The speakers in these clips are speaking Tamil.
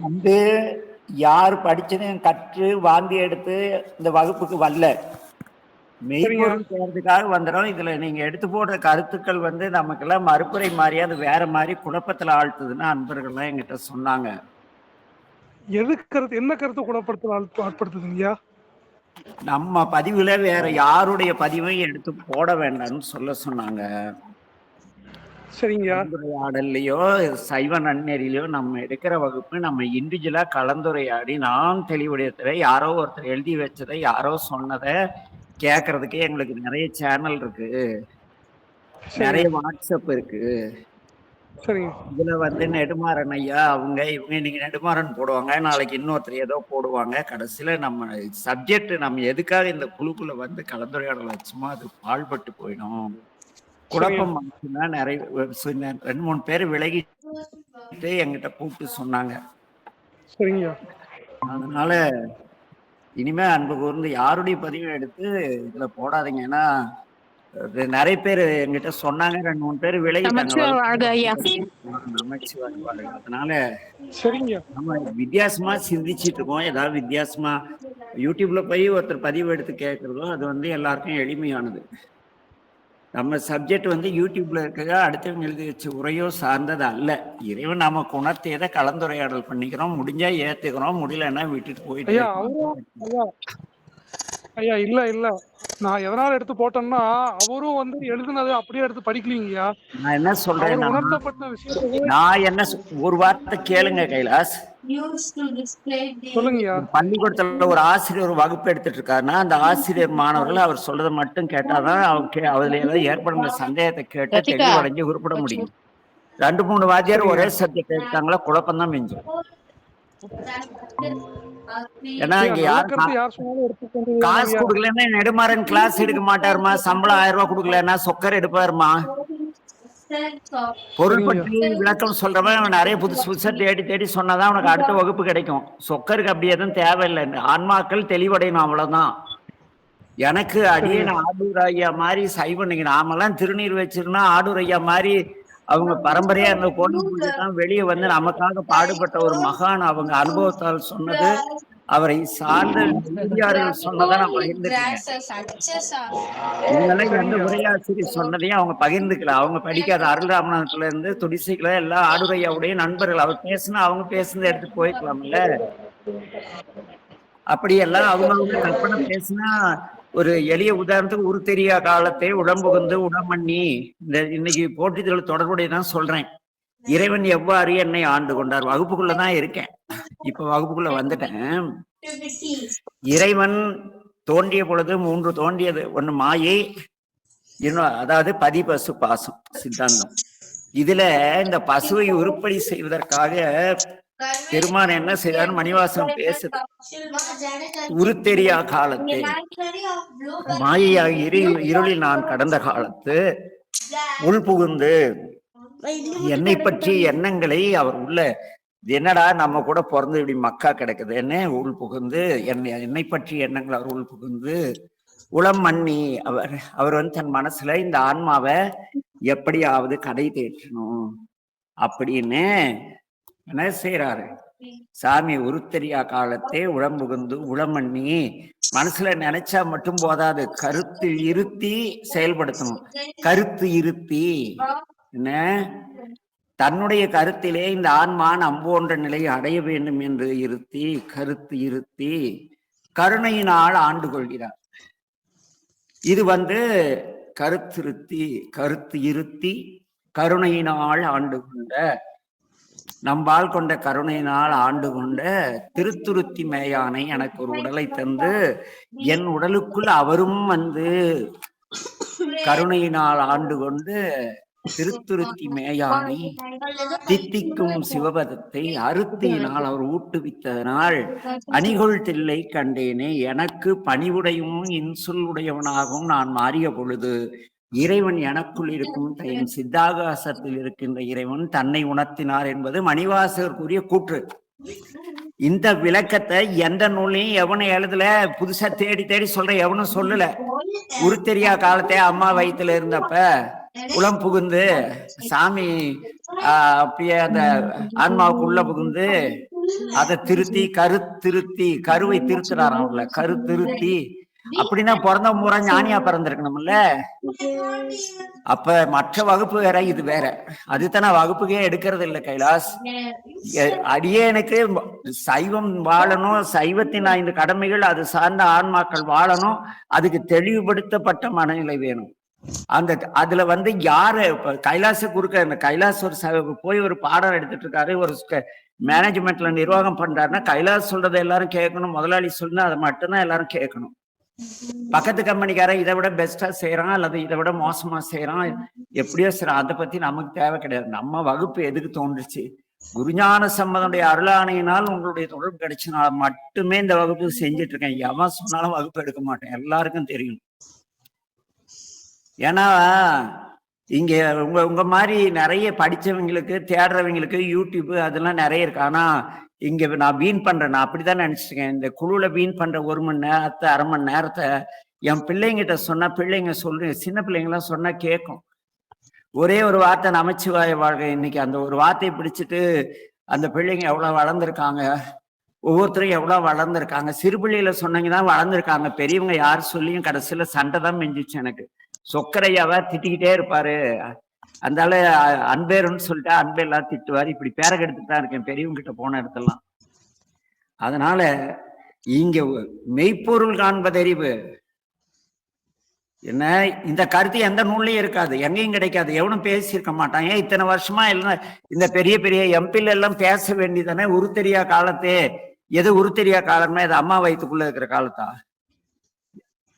வந்து யார் படிச்சதையும் கற்று வாந்தி எடுத்து இந்த வகுப்புக்கு வரல, மெய்ப்பொருள் தேர்றதுக்காக வந்துடும். இதுல நீங்க எடுத்து போடுற கருத்துக்கள் வந்து நமக்கெல்லாம் மறுப்புரை மாதிரியா அது வேற மாதிரி குழப்பத்துல ஆழ்த்துதுன்னு அன்பர்கள்லாம் என்கிட்ட சொன்னாங்க. எது கருத்து, என்ன கருத்து குணப்படுத்த ஆட்படுத்துதுங்கய்யா? நம்ம பதிவுல வேற யாருடைய பதிவையும் எடுத்து போட வேண்டாம்னு சொல்ல சொன்னாங்க. சரிங்க. கலந்துரையாடல்லையோ சைவ நன்னெறிலையோ நம்ம எடுக்கிற வகுப்பு நம்ம இண்டிவிஜுவலா கலந்துரையாடி நான் தெளிவுடையதை யாரோ ஒருத்தர் எழுதி வச்சதை யாரோ சொன்னதை கேட்கறதுக்கு எங்களுக்கு நிறைய சேனல் இருக்கு, நிறைய வாட்ஸ்அப் இருக்கு. இதுல வந்து நெடுமாறன் ஐயா அவங்க இவங்க இன்னைக்கு நெடுமாறன் போடுவாங்க, நாளைக்கு இன்னொருத்தர் ஏதோ போடுவாங்க. கடைசியில நம்ம சப்ஜெக்ட் நம்ம எதுக்காக இந்த குழுக்குள்ள வந்து கலந்துரையாடல் வச்சுமோ அது பாழ்பட்டு போயிடும். குழப்பம் நிறைய 2-3 பேர் விலகிட்டு என்கிட்ட கூப்பிட்டு சொன்னாங்க. அதனால இனிமே அன்பு கூர்ந்து யாருடைய பதிவும் எடுத்து இதுல போடாதீங்க. ஏன்னா நிறைய பேர் என்கிட்ட சொன்னாங்க, 2-3 பேர் விலகிட்டாங்க. அதனால நம்ம வித்தியாசமா சிந்திச்சிட்டு இருக்கோம். ஏதாவது வித்தியாசமா யூடியூப்ல போய் ஒருத்தர் பதிவு எடுத்து கேட்கறதோ அது வந்து எல்லாருக்கும் எளிமையானது. நம்ம சப்ஜெக்ட் வந்து யூடியூப்ல இருக்க அடுத்தவங்க எழுதி வச்ச உரையோ சார்ந்தது அல்ல. இறைவன் நாம குணத்தையதை கலந்துரையாடல் பண்ணிக்கிறோம். முடிஞ்சா ஏத்துக்கிறோம், முடியலன்னா விட்டுட்டு போயிட்டு. ஐயா இல்ல இல்ல, நான் எதனால எடுத்து போட்டேன்னா அவரும் வந்து எழுதுனது அப்படியே எடுத்து படிக்கலீங்கய்யா. நான் என்ன சொல்றேன், உணர்த்தப்பட்ட விஷயத்தை நான் என்ன ஒரு வார்த்தை கேளுங்க கைலாஸ். பள்ளிக்கூடத்துல ஒரு ஆசிரியர் ஒரு வகுப்பு எடுத்துட்டு இருக்காருன்னா அந்த ஆசிரியர் மாணவர்கள் அவர் சொல்றதை மட்டும் கேட்டாதான் அதுல ஏதாவது ஏற்படுற சந்தேகத்தை கேட்டு தெளிவடைஞ்சு உருப்பட முடியும். 2-3 வாத்தியார் ஒரே சப்ஜெக்ட் எடுத்தாங்களா குழப்பம் தான் மிஞ்சும். ஏன்னா இங்க காசு கொடுக்கலன்னா நெடுமாறன் கிளாஸ் எடுக்க மாட்டாருமா, சம்பளம் 1000 ரூபாய் கொடுக்கலன்னா சொக்கர் எடுப்பாருமா. பொருள் பற்றி விளக்கம் சொல்றவன் நிறைய புதுசு புதுசா தேடி தேடி சொன்னாதான் அவனுக்கு அடுத்த வகுப்பு கிடைக்கும். சொக்கருக்கு அப்படி எதுவும் தேவையில்லை, ஆன்மாக்கள் தெளிவடையணும், அவ்வளவுதான். எனக்கு அடியே ஆடூர் ஐயா மாதிரி சைவம், நீங்க நாமெல்லாம் திருநீர் வச்சிருந்தா ஆடூர் ஐயா மாதிரி அவங்க பரம்பரையா இருந்த கோணம் பூஜைதான் வெளியே வந்து நமக்காக பாடுபட்ட ஒரு மகான். அவங்க அனுபவத்தால் சொன்னது, அவரை சார்ந்த சொன்னதை நான் பகிர்ந்துக்கிறேன். இதெல்லாம் எந்த உரையாசிரியர் சொன்னதையும் அவங்க பகிர்ந்துக்கல. அவங்க படிக்காத அருள்ராமநாதத்துல இருந்து துடிசைக்கல எல்லாம் ஆடுரையாவுடைய நண்பர்கள். அவர் பேசுனா அவங்க பேசுனதை எடுத்து போய்க்கலாம்ல. அப்படியெல்லாம் அவங்க கற்பனை பேசுனா ஒரு எளிய உதாரணத்துக்கு உரு தெரியா காலத்தை உடம்புகுந்து உடம்பண்ணி, இந்த இன்னைக்கு போட்டிகள் தொடர்புடையதான் சொல்றேன். இறைவன் எவ்வாறு என்னை ஆண்டு கொண்டார், வகுப்புக்குள்ளதான் இருக்கேன், இப்ப வகுப்புக்குள்ள வந்துட்டேன். இறைவன் தோன்றிய பொழுது 3 தோன்றியது. ஒண்ணு மாயை, இன்னும் அதாவது பதி பசு பாசம் சித்தாந்தம். இதுல இந்த பசுவை உருப்படி செய்வதற்காக பெருமான் என்ன செய்தார், மணிவாசம் பேசுது. உருத்தெரியா காலத்தை மாயையாக இருளில் நான் கடந்த காலத்து உள் புகுந்து என்னை பற்றி எண்ணங்களை அவர் உள்ள, என்னடா நம்ம கூட பிறந்து இப்படி மக்கா கிடக்குது, என்ன உள் புகுந்து என்னை பற்றி எண்ணங்கள் அவர் உள் புகுந்து உளம் மண்ணி அவர் வந்து தன் மனசுல இந்த ஆன்மாவை எப்படியாவது கடை தேற்றணும் அப்படின்னு என்ன செய்யறாரு. சாமி உருத்தெரியா காலத்தே உடம்புகுந்து உளமண்ணி, மனசுல நினைச்சா மட்டும் போதாது, கருத்து இருத்தி செயல்படுத்தணும். கருத்து இருத்தி என்ன, தன்னுடைய கருத்திலே இந்த ஆன்மா நம்போன்ற நிலையை அடைய வேண்டும் என்று இருத்தி, கருத்து இருத்தி கருணையினால் ஆண்டு கொள்கிறார். இது வந்து கருத்து இருத்தி கருணையினால் ஆண்டு கொண்ட, நம்பால் கொண்ட கருணையினால் ஆண்டு கொண்ட திருத்துருத்தி மேயானை எனக்கு ஒரு உடலை தந்து என் உடலுக்குள் அவரும் வந்து கருணையினால் ஆண்டு கொண்டு திருத்துருத்தி மேயானை தித்திக்கும் சிவபதத்தை அறுத்தியினால் அவர் ஊட்டுவித்ததனால் அணிகொள் தில்லை கண்டேனே, எனக்கு பணிவுடையும் இன்சொல் உடையவனாகவும் நான் மாறிய பொழுது இறைவன் எனக்குள் இருக்கும் என் சித்தாகாசத்தில் இருக்கின்ற இறைவன் தன்னை உணர்த்தினார் என்பது மணிவாசகர் கூறிய கூற்று. இந்த விளக்கத்தை எந்த நூலையும் எவனும் எழுதல, புதுசா தேடி தேடி சொல்ற எவனும் சொல்லல. உருத்தெரியா காலத்தே அம்மா வயிற்றுல இருந்தப்ப உளம் புகுந்து சாமி அப்படியே அந்த ஆன்மாவுக்கு உள்ள புகுந்து அதை திருத்தி கருவை திருத்துறாராம்ல, திருத்தி. அப்படின்னா பிறந்த பூரா ஞானியா பிறந்திருக்கணும்ல. அப்ப மற்ற வகுப்பு வேற, இது வேற. அதுதானே வகுப்புக்கே எடுக்கிறது இல்லை கைலாஸ். அடியேனுக்கு சைவம் வாழணும், சைவத்தின் 5 கடமைகள், அது சார்ந்த ஆன்மாக்கள் வாழணும், அதுக்கு தெளிவுபடுத்தப்பட்ட மனநிலை வேணும். அதுல யாரு கைலாச குறுக்க, இந்த கைலாஸ் போய் ஒரு பாடம் எடுத்துட்டு இருக்காரு, ஒரு மேனேஜ்மெண்ட்ல நிர்வாகம் பண்றாருன்னா கைலாஸ் சொல்றதை எல்லாரும் கேட்கணும், முதலாளி சொன்னா அதை மட்டும்தான் எல்லாரும் கேட்கணும். பக்கத்து கம்பெனிக்காரன் இதை விட பெஸ்டா செய்யறான் அல்லது இதை விட மோசமா செய்யறான், எப்படியோ செய்யறான், அதை பத்தி நமக்கு தேவை கிடையாது. நம்ம வகுப்பு எதுக்கு தோன்றுச்சு? குருஞான சம்பந்தனுடைய அருளாணையினால் உங்களுடைய தொடர்பு கிடைச்சனால மட்டுமே இந்த வகுப்பு செஞ்சுட்டு இருக்கேன். எவன் சொன்னாலும் வகுப்பு எடுக்க மாட்டேன், எல்லாருக்கும் தெரியும். ஏன்னா இங்க உங்க மாதிரி நிறைய படிச்சவங்களுக்கு, தேடுறவங்களுக்கு யூடியூப் அதெல்லாம் நிறைய இருக்கு. ஆனா இங்க நான் வீண் பண்றேன், நான் அப்படித்தான் நினைச்சிருக்கேன். இந்த குழுல வீண் பண்ற 1 மணி நேரத்தை, அரை மணி நேரத்தை என் பிள்ளைங்கிட்ட சொன்னா, பிள்ளைங்க சின்ன பிள்ளைங்க எல்லாம் சொன்னா கேட்கும். ஒரே ஒரு வார்த்தை நமச்சிவாய வாழ்க, இன்னைக்கு அந்த ஒரு வார்த்தையை பிடிச்சிட்டு அந்த பிள்ளைங்க எவ்வளவு வளர்ந்துருக்காங்க, ஒவ்வொருத்தரும் எவ்வளவு வளர்ந்துருக்காங்க. சிறு பிள்ளையில சொன்னீங்கதான் வளர்ந்துருக்காங்க. பெரியவங்க யார் சொல்லியும் கடைசியில சண்டை தான் மெஞ்சிச்சு எனக்கு. சொக்கரையாவ திட்டிக்கிட்டே இருப்பாரு, அந்தால அன்பேருன்னு சொல்லிட்டு அன்பெல்லாம் திட்டுவாரு. இப்படி பேரை கெடுத்துட்டு தான் இருக்கேன் பெரியவங்க கிட்ட போன இடத்தெல்லாம். அதனால இங்க மெய்ப்பொருள் காண்பதறிவு என்ன, இந்த கருத்து எந்த நூல்லையும் இருக்காது, எங்கேயும் கிடைக்காது, எவனும் பேசியிருக்க மாட்டான். ஏன் இத்தனை வருஷமா எல்லாம் இந்த பெரிய பெரிய எம்பில எல்லாம் பேச வேண்டியதானே? உருத்தெரியா காலத்தே, எது உருத்தெரியா காலம்னா இது அம்மா வயிற்றுக்குள்ள இருக்கிற காலத்தா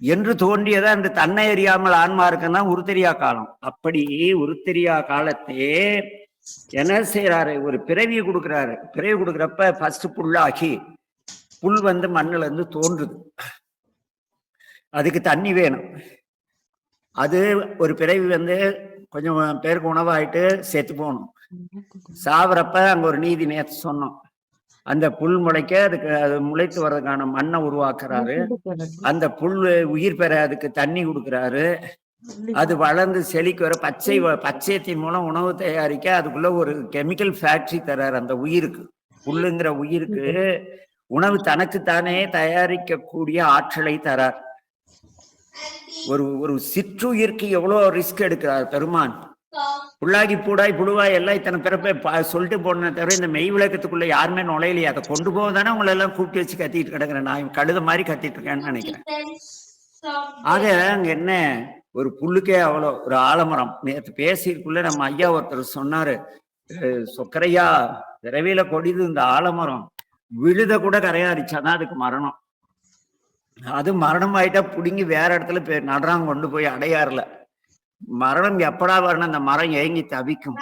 என்று தோன்றியதை அந்த தன்னை அறியாமல் ஆன்மா இருக்குன்னா உருத்தெரியா காலம். அப்படி உருத்தெரியா காலத்தே என்ன செய்யறாரு? ஒரு பிறவியை கொடுக்குறாரு. பிறவி கொடுக்குறப்ப ஃபர்ஸ்ட் புல்லாகி, புல் மண்ணுல இருந்து தோன்றுது, அதுக்கு தண்ணி வேணும். அது ஒரு பிறவி கொஞ்சம் பேருக்கு உணவாயிட்டு செத்து போகணும். சாவரப்ப அங்க ஒரு நீதி நேத்து சொன்னோம், அந்த புல் முளைக்க அதுக்கு அது முளைத்து வர்றதுக்கான மண்ணை உருவாக்குறாரு. அந்த புல் உயிர் பெற அதுக்கு தண்ணி கொடுக்குறாரு. அது வளர்ந்து செழிக்கு வர பச்சையத்தின் மூலம் உணவு தயாரிக்க அதுக்குள்ள ஒரு கெமிக்கல் ஃபேக்டரி தர்றாரு. அந்த உயிருக்கு, புல்லுங்கிற உயிருக்கு உணவு தனக்குத்தானே தயாரிக்கக்கூடிய ஆற்றலை தரார். ஒரு சிற்றுயிருக்கு எவ்வளவு ரிஸ்க் எடுக்கிறார் பெருமான். புள்ளாகி பூடாய் புழுவாய் எல்லாம் இத்தனை பிறப்பை சொல்லிட்டு போன தவிர இந்த மெய் விளக்கத்துக்குள்ள யாருமே நுழையிலையே. அதை கொண்டு போதானே உங்களை எல்லாம் கூப்பிட்டு வச்சு கத்திட்டு கிடக்குறேன். நான் கழுத மாதிரி கத்திட்டு இருக்கேன்னு நினைக்கிறேன். ஆக அங்க என்ன, ஒரு புல்லுக்கே அவ்வளோ, ஒரு ஆலமரம். நேற்று பேசிக்குள்ள நம்ம ஐயா ஒருத்தர் சொன்னாரு, சொக்கரையா விரைவில கொடிது இந்த ஆலமரம், விழுத கூட கரையாரிச்சாதான் அதுக்கு மரணம். அது மரணம் ஆயிட்டா புடுங்கி வேற இடத்துல நடுறாங்க, கொண்டு போய் அடையாறுல. மரணம் எப்படா வரணும்? அந்த மரம் ஏங்கி தவிக்கும்.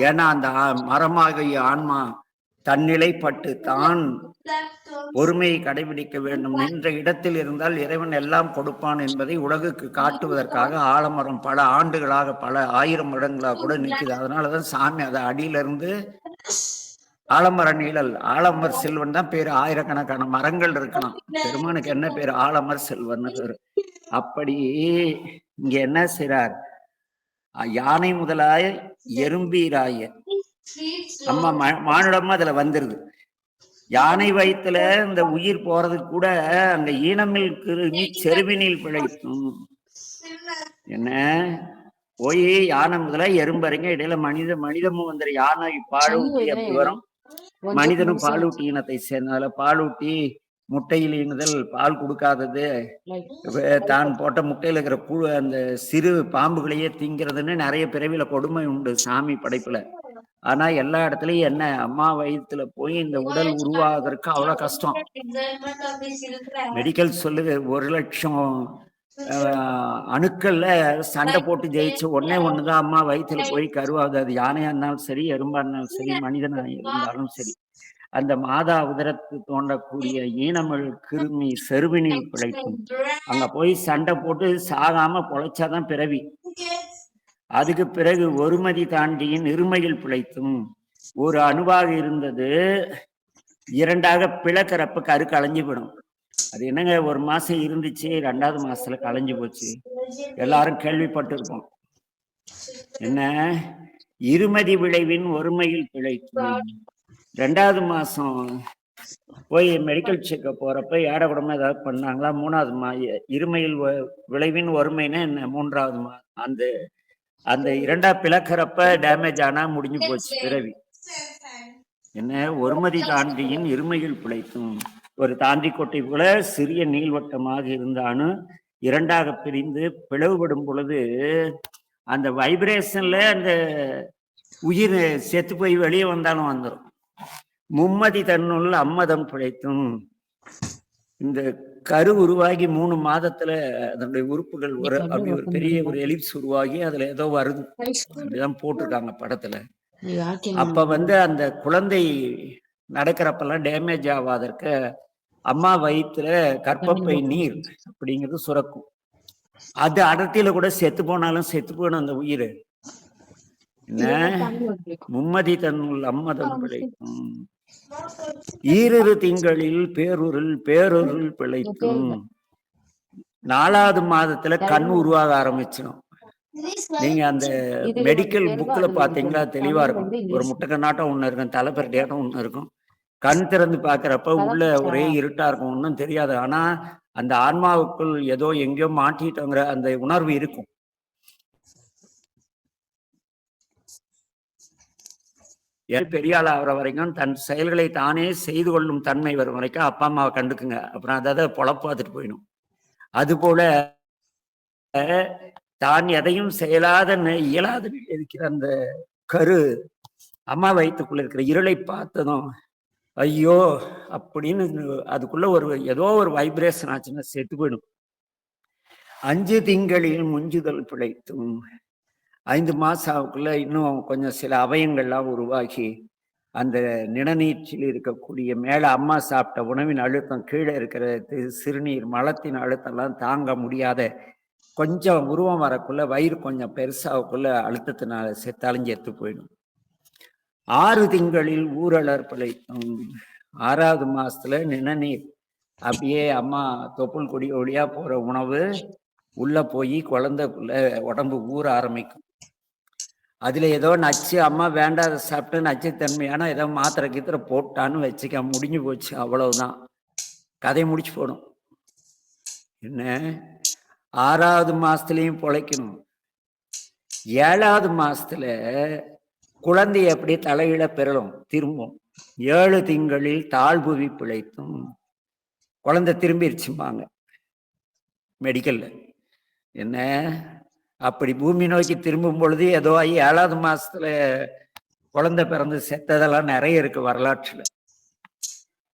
ஏன்னா அந்த மரமாகிய ஆன்மா தன்னிலைப்பட்டு தான் பொறுமையை கடைபிடிக்க வேண்டும். நின்ற இடத்தில் இருந்தால் இறைவன் எல்லாம் கொடுப்பான் என்பதை உலகுக்கு காட்டுவதற்காக ஆலமரம் பல ஆண்டுகளாக, பல 1000 வருடங்களாக கூட நிற்குது. அதனாலதான் சாமி அதை அடியிலிருந்து ஆலமர நீழல், ஆலமர் செல்வன் தான் பேரு. ஆயிரக்கணக்கான மரங்கள் இருக்கலாம், பெருமானுக்கு என்ன பேரு? ஆலமர் செல்வன் பேரு. அப்படி இங்க என்ன செய்றார்? யானை முதலாய எறும்பீராய அம்மா மானுடமா அதுல வந்துருது. யானை வயிற்றுல இந்த உயிர் போறதுக்கு கூட அங்க ஈனமில் கிருமி செருவினில் பிழைக்கும். என்ன போய் யானை முதலா எறும்பறிங்க, இடையில மனிதமும் வந்துரு. யானை பாலூட்டி அப்படி வரும், மனிதனும் பாலூட்டி இனத்தை சேர்ந்ததுல பாலூட்டி முட்டையில் ஈனுதல், பால் கொடுக்காதது, தான் போட்ட முட்டையில இருக்கிற அந்த சிறு பாம்புகளையே திங்கிறதுன்னு நிறைய பிறவில கொடுமை உண்டு சாமி படைப்புல. ஆனா எல்லா இடத்துலயும் என்ன, அம்மா வயிற்றுல போய் இந்த உடல் உருவாவதற்கு அவ்வளவு கஷ்டம். மெடிக்கல் சொல்லுது 1,00,000 அணுக்கள்ல சண்டை போட்டு ஜெயிச்சு ஒண்ணுதான் அம்மா வயிற்றுல போய் கருவாகுது. அது யானையா இருந்தாலும் சரி, எறும்பா இருந்தாலும் சரி, மனிதனா இருந்தாலும் சரி. அந்த மாதா உதரத்து தோண்டக்கூடிய ஈனமிழ் கிருமி செருவினில் பிழைக்கும். அங்க போய் சண்டை போட்டு சாகாம பொழைச்சாதான் பிறவி. அதுக்கு பிறகு ஒருமதி தாண்டியின் இருமையில் பிழைத்தும். ஒரு அணுவாக இருந்தது 2ஆக பிளக்கிறப்ப கரு களைஞ்சு போயிடும். அது என்னங்க, 1 மாசம் இருந்துச்சு, 2வது மாசத்துல களைஞ்சு போச்சு. எல்லாரும் கேள்விப்பட்டு இருப்போம். என்ன, இருமதி விளைவின் ஒருமையில் பிழைத்தும். 2வது மாசம் போய் மெடிக்கல் செக்கப் போறப்ப ஏடகுடமா ஏதாவது பண்ணாங்களா? 3வது இருமையில் விளைவின் ஒருமைன்னா என்ன? 3வது அந்த அந்த 2ஆ பிளக்கிறப்ப டேமேஜ் ஆனா முடிஞ்சு போச்சு பிறவி. என்ன? ஒருமதி தாண்டியின் இருமையில் பிழைத்தும். ஒரு தாண்டி கொட்டை போல சிறிய நீள்வட்டமாக இருந்த அணு 2ஆக பிரிந்து பிளவுபடும் பொழுது அந்த வைப்ரேஷன்ல அந்த உயிர் செத்து போய் வெளியே வந்தாலும் வந்துடும். மும்மதி தன்னுள் அம்மதம் பிழைத்தும். இந்த கரு உருவாகி 3 மாதத்துல அதனுடைய உறுப்புகள் அப்படி ஒரு பெரிய ஒரு எலிப்ஸ் உருவாகி அதுல ஏதோ வருது, அப்படிதான் போட்டிருக்காங்க படத்துல. அப்ப அந்த குழந்தை நடக்கிறப்பெல்லாம் டேமேஜ் ஆகாதற்கு அம்மா வயிற்றுல கர்ப்பப்பை நீர் அப்படிங்கிறது சுரக்கும். அது அடர்த்தியில கூட செத்து போனாலும் செத்து போகணும் அந்த உயிர். என்ன? மும்மதி தன்னுள் அம்மதம் பிழைக்கும். ஈரிரு திங்களில் பேருருள் பிழைக்கும். 4வது மாதத்துல கண் உருவாக ஆரம்பிச்சிடும். நீங்க அந்த மெடிக்கல் புக்ல பாத்தீங்களா தெளிவா இருக்கும். ஒரு முட்டைக்கண்ணாட்டம் ஒண்ணு இருக்கும், தலைப்பரட்டியாட்டம் ஒண்ணு இருக்கும். கண் திறந்து பாக்குறப்ப உள்ள ஒரே இருட்டா இருக்கும், ஒன்றும் தெரியாது. ஆனா அந்த ஆன்மாவுக்குள் ஏதோ எங்கேயோ மாட்டிட்டோங்கிற அந்த உணர்வு இருக்கும். பெரிய ஆள் ஆகிற வரைக்கும் தன் செயல்களை தானே செய்து கொள்ளும் தன்மை வரும் வரைக்கும் அப்பா அம்மாவை கண்டுக்குங்க. அப்புறம் அதாவது பொழப்பு பார்த்துட்டு போயிடும். அது போல தான் எதையும் இயலாத இருக்கிற அந்த கரு அம்மா வயிற்றுக்குள்ள இருக்கிற இருளை பார்த்ததும் ஐயோ அப்படின்னு அதுக்குள்ள ஏதோ ஒரு வைப்ரேஷன் ஆச்சுன்னா செத்து போயிடும். 5 திங்களில் முஞ்சுதல் பிழைத்தும். 5 மாசத்துக்குள்ள இன்னும் கொஞ்சம் சில அவயங்கள்லாம் உருவாகி அந்த நிணநீற்றில் இருக்கக்கூடிய மேல அம்மா சாப்பிட்ட உணவின் அழுத்தம், கீழே இருக்கிற சிறுநீர் மலத்தின் அழுத்தம்லாம் தாங்க முடியாத கொஞ்சம் உருவம் வரக்குள்ள வயிறு கொஞ்சம் பெருசாகக்குள்ள அழுத்தத்தினால செத்தாலும் செத்து போயிடும். 6 திங்களில் ஊரலர் பிழைத்தும். 6வது மாசத்துல நிணநீர் அப்படியே அம்மா தொப்புள் கொடி வழியா போற உணவு உள்ள போய் குழந்தைக்குள்ள உடம்பு ஊற ஆரம்பிக்கும். அதுல ஏதோ நச்சு அம்மா வேண்டாத சாப்பிட்டு நச்சுத்தன்மையான ஏதோ மாத்திரை கீத்திரை போட்டான்னு வச்சுக்க, முடிஞ்சு போச்சு, அவ்வளவுதான், கதை முடிச்சு போடும். என்ன? 6வது மாசத்துலயும் பொழைக்கணும். 7வது மாசத்துல குழந்தைய எப்படி தலையில பெறலும் திரும்பும். 7 திங்களில் தாழ்புவி பிழைத்தும். குழந்தை திரும்பிடுச்சுப்பாங்க மெடிக்கல்ல. என்ன? அப்படி பூமி நோக்கி திரும்பும் பொழுது ஏதோ 7வது மாசத்துல குழந்தை பிறந்து செத்ததெல்லாம் நிறைய இருக்கு வரலாற்றுல.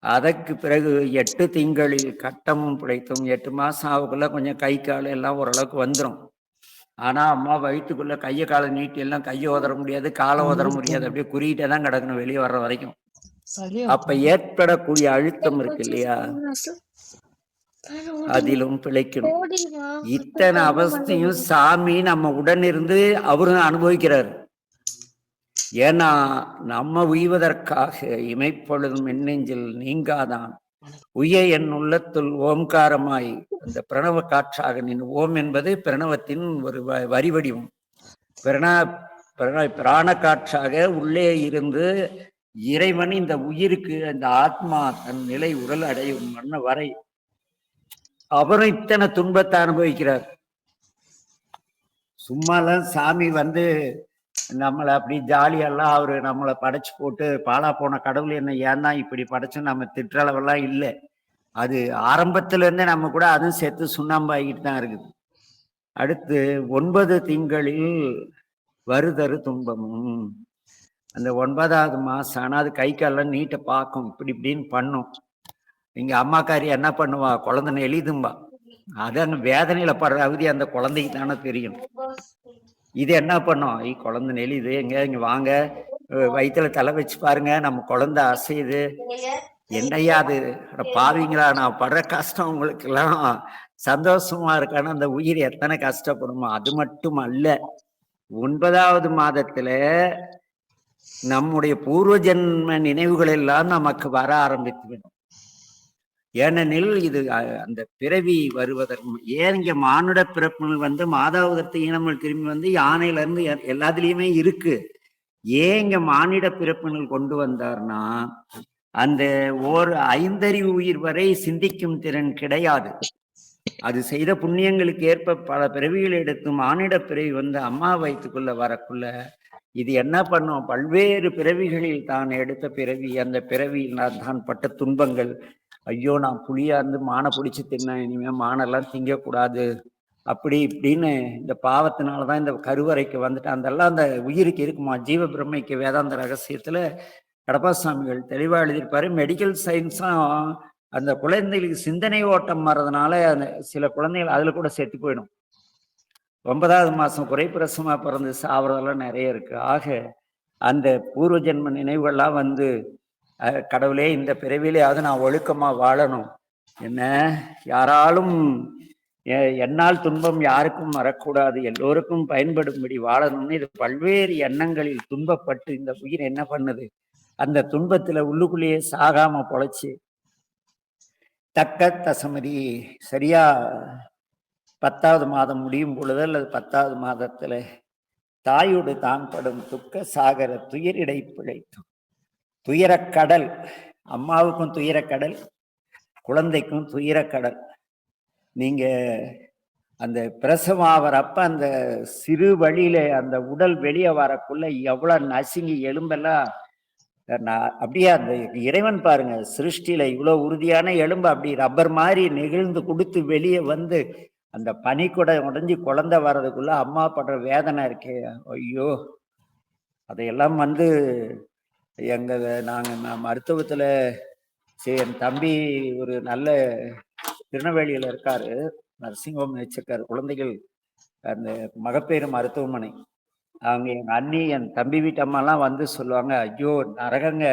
அதற்கு பிறகு 8 திங்களில் கட்டமும் பிழைத்தும். 8 மாசம் ஆகுக்குள்ள கொஞ்சம் கை கால் எல்லாம் ஓரளவுக்கு வந்துடும். ஆனா அம்மா வயிற்றுக்குள்ள கையை காலை நீட்டி எல்லாம் கையை உதற முடியாது, காலை உதற முடியாது, அப்படியே குறியிட்டே தான் கிடக்கணும் வெளியே வர்ற வரைக்கும். அப்ப ஏற்படக்கூடிய அழுத்தம் இருக்கு இல்லையா, அதிலும் பிழைக்கணும். இத்தனை அவஸ்தையும் சாமி நம்ம உடன் இருந்து அவரும் அனுபவிக்கிறார். ஏன்னா நம்ம உய்வதற்காக இமைப்பொழுதும் எண்ணெஞ்சில் நீங்காதான் உய என் உள்ளத்துள் ஓம்காரமாய் அந்த பிரணவ காற்றாக நின்று. ஓம் என்பது பிரணவத்தின் ஒரு வரி வடிவம். பிராண காற்றாக உள்ளே இருந்து இறைவன் இந்த உயிருக்கு அந்த ஆத்மா தன் நிலை உடல் அடையும் மன்ன வரை அவரும் இத்தனை துன்பத்தை அனுபவிக்கிறார். சும்மாலாம் சாமி நம்மளை அப்படி ஜாலியெல்லாம் அவரு நம்மளை படைச்சு போட்டு பாலா போன கடவுள் என்ன ஏன் தான் இப்படி படைச்சுன்னு நம்ம திட்டளவெல்லாம் இல்லை. அது ஆரம்பத்துல இருந்தே நம்ம கூட அதுவும் சேர்த்து சுண்ணாம்பாகிட்டு தான் இருக்குது. அடுத்து 9 திங்களில் வருதரு துன்பமும். அந்த 9வது மாசம் ஆனா அது கை காலெல்லாம் நீட்ட பார்க்கும், இப்படி இப்படின்னு பண்ணும். இங்க அம்மாக்காரி என்ன பண்ணுவா, குழந்தை எழுதும்பா. அது அந்த வேதனையில படுற அவதி அந்த குழந்தைக்கு தானே தெரியும். இது என்ன பண்ணும், குழந்தை நெளிது, இங்க வாங்க வயிற்றுல தலை வச்சு பாருங்க, நம்ம குழந்தை அசையுது. என்னையா அது பாவீங்களா, நான் படுற கஷ்டம் உங்களுக்கு எல்லாம் சந்தோஷமா இருக்கான்னு அந்த உயிர் எத்தனை கஷ்டப்படுமோ. அது மட்டும் அல்ல, 9வது மாதத்துல நம்முடைய பூர்வ ஜென்ம நினைவுகள் எல்லாம் நமக்கு வர ஆரம்பித்துவிடும். ஏனெனில் இது அந்த பிறவி வருவதற்கு ஏன் இங்க மானுட பிறப்பு மாதாவதத்தை ஈனமல் திரும்பி யானையில இருந்து எல்லாத்துலயுமே இருக்கு. ஏன் இங்க மானிட பிறப்பினுள் கொண்டு வந்தார்னா, அந்த ஓர் ஐந்தறிவு உயிர் வரை சிந்திக்கும் திறன் கிடையாது. அது செய்த புண்ணியங்களுக்கு ஏற்ப பல பிறவிகள் எடுத்து மானிட பிறவி வந்து அம்மா வயிற்றுக்குள்ள வரக்குள்ள இது என்ன பண்ணும்? பல்வேறு பிறவிகளில் தான் எடுத்த பிறவி, அந்த பிறவியில் நான் தான் பட்ட துன்பங்கள். ஐயோ, நான் புலியா இருந்து மானை பிடிச்சி தின்னேன், இனிமே மானெல்லாம் திங்கக்கூடாது, அப்படி இப்படின்னு இந்த பாவத்தினாலதான் இந்த கருவறைக்கு வந்துட்டு அதெல்லாம் அந்த உயிருக்கு இருக்குமா? ஜீவ பிரம்மைக்கு வேதாந்த ரகசியத்துல கடப்பாசாமிகள் தெளிவா எழுதியிருப்பாரு. மெடிக்கல் சயின்ஸும் அந்த குழந்தைகளுக்கு சிந்தனை ஓட்டம் வர்றதுனால அந்த சில குழந்தைகள் அதுல கூட செத்து போயிடும். 9வது மாசம் குறைப்பிரசவமா பிறந்து சாவறதெல்லாம் நிறைய இருக்கு. ஆக அந்த பூர்வ ஜென்ம நினைவுகள்லாம் வந்து கடவுளே இந்த பிறவிலையாவது நான் ஒழுக்கமா வாழணும், என்ன யாராலும் என்னால் துன்பம் யாருக்கும் வரக்கூடாது, எல்லோருக்கும் பயன்படும்படி வாழணும்னு இது பல்வேறு எண்ணங்களில் துன்பப்பட்டு இந்த உயிர் என்ன பண்ணுது? அந்த துன்பத்துல உள்ளுக்குள்ளேயே சாகாம பொழைச்சு தக்க தசமதி சரியா 10வது மாதம் முடியும் பொழுது அல்லது 10வது மாதத்துல தாயோடு தான் படும் துக்க சாகர துயரிடை பிழைக்கும். துயரக்கடல், அம்மாவுக்கும் துயரக்கடல், குழந்தைக்கும் துயரக்கடல். நீங்க அந்த பிரசவம் ஆவறப்ப அந்த சிறு வழியில அந்த உடல் வெளியே வரக்குள்ள எவ்வளவு நசுங்கி எலும்பெல்லாம் அப்படியே அந்த இறைவன் பாருங்க சிருஷ்டியில இவ்வளவு உறுதியான எலும்பு அப்படி ரப்பர் மாதிரி நெகிழ்ந்து கொடுத்து வெளியே வந்து அந்த பனி கூட உடஞ்சி குழந்தை வர்றதுக்குள்ள அம்மா படுற வேதனை இருக்கே, ஐயோ. அதையெல்லாம் வந்து நான் மருத்துவத்துல என் தம்பி ஒரு நல்ல திருநெல்வேலியில இருக்காரு, நர்சிங் ஹோம் வச்சிருக்காரு, குழந்தைகள் அந்த மகப்பேறு மருத்துவமனை. அவங்க எங்க அண்ணி என் தம்பி வீட்டு அம்மாலாம் வந்து சொல்லுவாங்க, ஐயோ நரகங்க,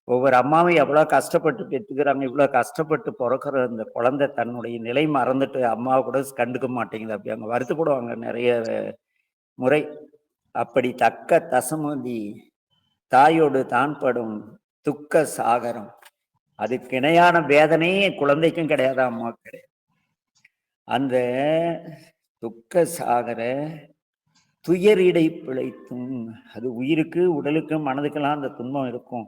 ஒவ்வொரு அம்மாவும் எவ்வளவு கஷ்டப்பட்டு பெற்றுக்கிறாங்க, இவ்வளவு கஷ்டப்பட்டு பிறக்கிற அந்த குழந்தை தன்னுடைய நிலை மறந்துட்டு அம்மாவை கூட கண்டுக்க மாட்டேங்குது, அப்படி அங்க வருத்தப்படுவாங்க நிறைய முறை. அப்படி தக்க தசமதி தாயோடு தான் படும் துக்க சாகரம், அதுக்கு இணையான வேதனையே குழந்தைக்கும் கிடையாது, அம்மாவுக்கு கிடையாது. அந்த துக்க சாகர துயரிடை பிழைத்தும், அது உயிருக்கு உடலுக்கு மனதுக்கெல்லாம் அந்த துன்பம் இருக்கும்.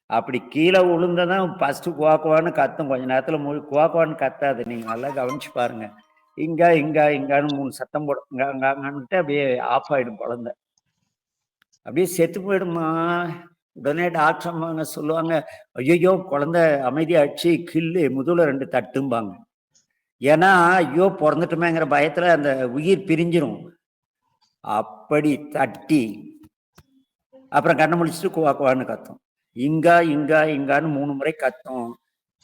அப்படி கீழே விழுந்ததான் ஃபர்ஸ்ட் குவாக்குவான்னு கத்தும், கொஞ்ச நேரத்துல குவாக்குவான்னு கத்தாது. நீங்க நல்லா கவனிச்சு பாருங்க. இங்க இங்க இங்கான்னு 3 சத்தம் போடுங்கன்ட்டு அப்படியே ஆஃப் ஆயிடும் குழந்தை, அப்படியே செத்து போயிடுமா. உடனே டாக்டர் அம்மாங்க சொல்லுவாங்க, ஐயோ குழந்தை அமைதியாச்சு, கில்லு முதுகுல 2 தட்டும்பாங்க. ஏன்னா ஐயோ பிறந்துட்டுமேங்கிற பயத்துல அந்த உயிர் பிரிஞ்சிரும். அப்படி தட்டி அப்புறம் கண்ணை முடிச்சுட்டு குவாக்குவான்னு கத்தும். இங்கா இங்கா இங்கான்னு 3 முறை கத்தும்.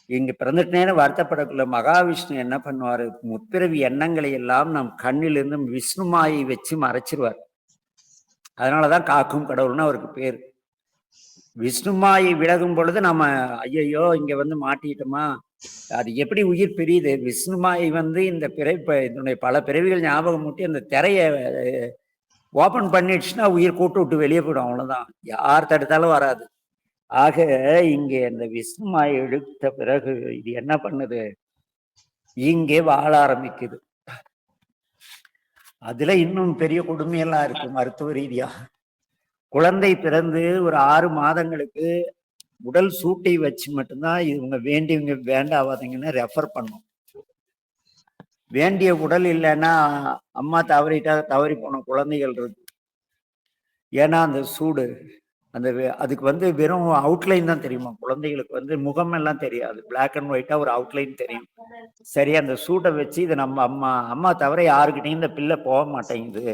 இங்க பிறந்துட்டேன்னு வருத்தப்படக்குள்ள மகாவிஷ்ணு என்ன பண்ணுவாரு? முற்பிறவி எண்ணங்களை எல்லாம் நம் கண்ணிலிருந்து விஷ்ணுமாயை வச்சு மறைச்சிருவார். அதனாலதான் காக்கும் கடவுள்னு அவருக்கு பேர். விஷ்ணுமாயை விலகும் பொழுது நம்ம ஐயையோ இங்க வந்து மாட்டிட்டோமா, அது எப்படி உயிர் பிரியுது? விஷ்ணுமாயை வந்து இந்த இதனுடைய பல பிறவிகள் ஞாபகம் மூட்டி அந்த திரைய ஓபன் பண்ணிடுச்சுன்னா உயிர் கூட்டு விட்டு வெளியே போயிடும், அவ்வளவுதான். யார் தடுத்தாலும் வராது. ஆக இங்கே இந்த விஷ்ணுமாயை எடுத்த பிறகு இது என்ன பண்ணுது? இங்கே வாழ ஆரம்பிக்குது. அதுல இன்னும் பெரிய கொடுமையெல்லாம் இருக்கு மருத்துவ ரீதியா. குழந்தை பிறந்து ஒரு 6 மாதங்களுக்கு உடல் சூட்டை வச்சு மட்டும்தான் இவங்க வேண்டியவங்க வேண்டாவாதீங்கன்னு ரெஃபர் பண்ணும். வேண்டிய உடல் இல்லைன்னா அம்மா தவறி போன குழந்தைகள் இருக்கு. ஏன்னா அந்த சூடு அந்த அதுக்கு வந்து வெறும் அவுட்லைன் தான் தெரியுமா குழந்தைகளுக்கு, வந்து முகம் எல்லாம் தெரியாது, பிளாக் அண்ட் ஒயிட்டா ஒரு அவுட்லைன் தெரியும். சரி, அந்த சூட்டை வச்சு இது நம்ம அம்மா தவிர யாருக்கிட்டையும் இந்த பிள்ளை போக மாட்டேங்குது,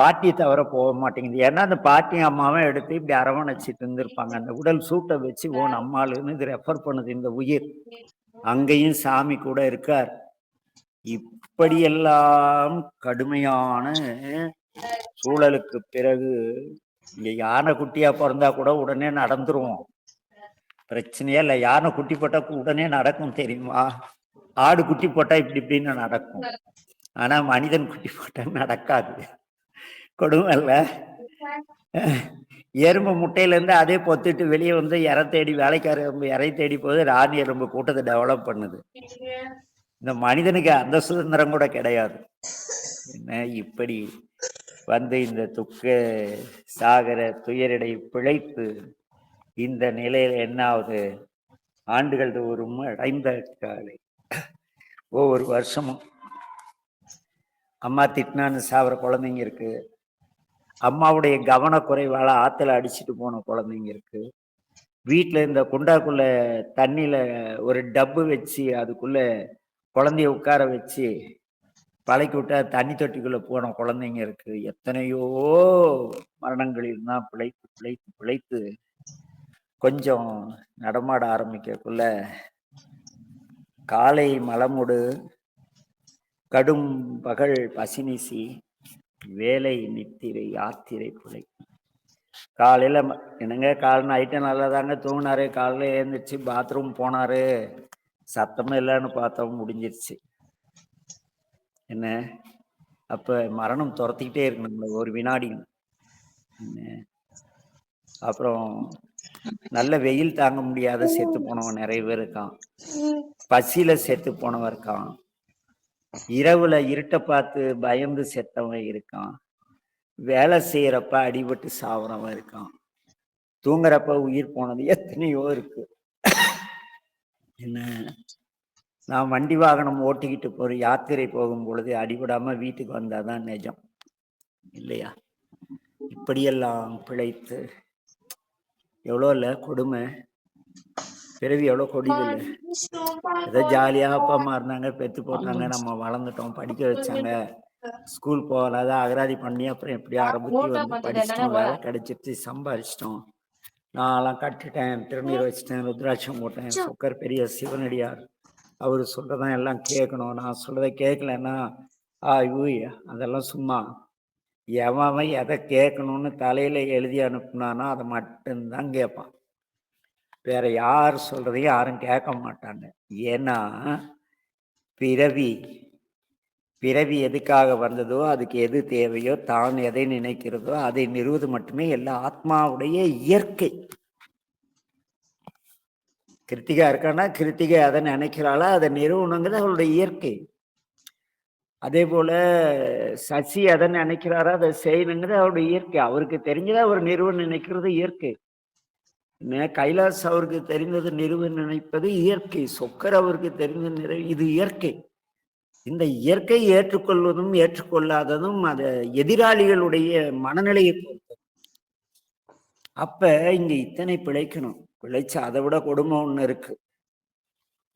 பாட்டி தவிர போக மாட்டேங்குது. ஏன்னா அந்த பாட்டியும் அம்மாவும் எடுத்து இப்படி அரவணைச்சிட்டு இருந்திருப்பாங்க. அந்த உடல் சூட்டை வச்சு நம்மளுன்னு இது ரெஃபர் பண்ணுது இந்த உயிர். அங்கேயும் சாமி கூட இருக்கார். இப்படியெல்லாம் கடுமையான சூழலுக்கு பிறகு இங்க யானை குட்டியா பிறந்தா கூட உடனே நடந்துருவோம், பிரச்சனையே இல்லை. யானை குட்டி போட்டா உடனே நடக்கும் தெரியுமா? ஆடு குட்டி போட்டா இப்படி இப்படின்னு நடக்கும். ஆனா மனிதன் குட்டி போட்டா நடக்காது. கொடுமை இல்ல? எறும்பு முட்டையில இருந்து அதே பொத்துட்டு வெளியே வந்து இறை தேடி, வேலைக்கார எறும்பு இறை தேடி போது ராணி எறும்பு கூட்டத்தை டெவலப் பண்ணுது. இந்த மனிதனுக்கு அந்த சுதந்திரம் கூட கிடையாது. என்ன இப்படி வந்து இந்த துக்க சாகர துயரடை பிழைத்து இந்த நிலையில என்ன ஆகுது, ஆண்டுகள் தோறும் அடைந்த காலை ஒவ்வொரு வருஷமும் அம்மா திட்டினான்னு சாவர குழந்தைங்க இருக்கு, அம்மாவுடைய கவனக்குறைவால ஆத்துல அடிச்சுட்டு போன குழந்தைங்க இருக்கு, வீட்டுல இந்த குண்டாக்குள்ள தண்ணியில ஒரு டப்பு வச்சு அதுக்குள்ள குழந்தைய உட்கார வச்சு பழக்கி விட்டா தண்ணி தொட்டிக்குள்ள போன குழந்தைங்க இருக்கு. எத்தனையோ மரணங்களில் தான் பிழைத்து பிழைத்து பிழைத்து கொஞ்சம் நடமாட ஆரம்பிக்கக்குள்ள காலை மலமுடு கடும் பகல் பசினிசி வேலை நித்திரை யாத்திரை பிழை. காலையில என்னங்க காலை நைட்டு நல்லா தாங்க தூங்கினாரு, காலையில எழுந்திரிச்சு பாத்ரூம் போனாரு, சத்தமும் இல்லைன்னு பார்த்தோம், முடிஞ்சிருச்சு. என்ன அப்ப மரணம் துரத்திக்கிட்டே இருக்கு நம்மள ஒரு வினாடி. அப்புறம் நல்ல வெயில் தாங்க முடியாத செத்து போனவன் நிறைய பேர் இருக்கான், பசியில செத்து போனவன் இருக்கான், இரவுல இருட்ட பார்த்து பயந்து செத்தவன் இருக்கான், வேலை செய்யறப்ப அடிபட்டு சாவறவன் இருக்கான், தூங்குறப்ப உயிர் போனது எத்தனையோ இருக்கு. என்ன நான் வண்டி வாகனம் ஓட்டிக்கிட்டு போற யாத்திரை போகும் பொழுது அடிபடாம வீட்டுக்கு வந்தாதான் நிஜம் இல்லையா? இப்படியெல்லாம் பிழைத்து எவ்வளோ இல்ல கொடுமை, பிறவி எவ்வளோ கொடிது இல்லை. ஏதோ ஜாலியா அப்பா அம்மா இருந்தாங்க, பெத்து போட்டாங்க, நம்ம வளர்ந்துட்டோம், படிக்க வச்சாங்க, ஸ்கூல் போகாத அகராதி பண்ணி அப்புறம் எப்படியோ ஆரம்பிச்சு வந்து படிச்சிட்டோம், வேலை கிடைச்சிட்டு சம்பாதிச்சிட்டோம், நான்லாம் கட்டிட்டேன், திருநீர் வச்சுட்டேன், ருத்ராட்சம் போட்டேன், சொக்கர் பெரிய சிவனடியார், அவர் சொல்றதான் எல்லாம் கேட்கணும், நான் சொல்றதை கேட்கலன்னா அதெல்லாம் சும்மா. எவன் எதை கேட்கணும்னு தலையில எழுதி அனுப்புனானோ அதை மட்டும்தான் கேட்பான், வேற யார் சொல்றதையும் யாரும் கேட்க மாட்டாங்க. ஏன்னா பிறவி பிறவி எதுக்காக வந்ததோ அதுக்கு எது தேவையோ தான் எதை நினைக்கிறதோ அதை நிறுவது மட்டுமே எல்லா ஆத்மாவுடைய இயற்கை. கிருத்திகா இருக்கான்னா கிருத்திகை அதை நினைக்கிறாளா அதை நிறுவனங்கிறது அவளுடைய இயற்கை. அதே போல சசி அதை நினைக்கிறாரா அதை செய்யணுங்கிறது அவருடைய இயற்கை. அவருக்கு தெரிஞ்சதை அவர் நிறுவனம் நினைக்கிறது இயற்கை. கைலாஸ் அவருக்கு தெரிந்தது நிறுவ நினைப்பது இயற்கை, சொக்கர் அவருக்கு தெரிந்த இது இயற்கை. இந்த இயற்கை ஏற்றுக்கொள்வதும் ஏற்றுக்கொள்ளாததும் அது எதிராளிகளுடைய மனநிலையை பொறுத்தது. அப்ப இங்க இத்தனை பிழைக்கணும், பிழைச்சு அதை விட கொடுமை ஒண்ணு இருக்கு.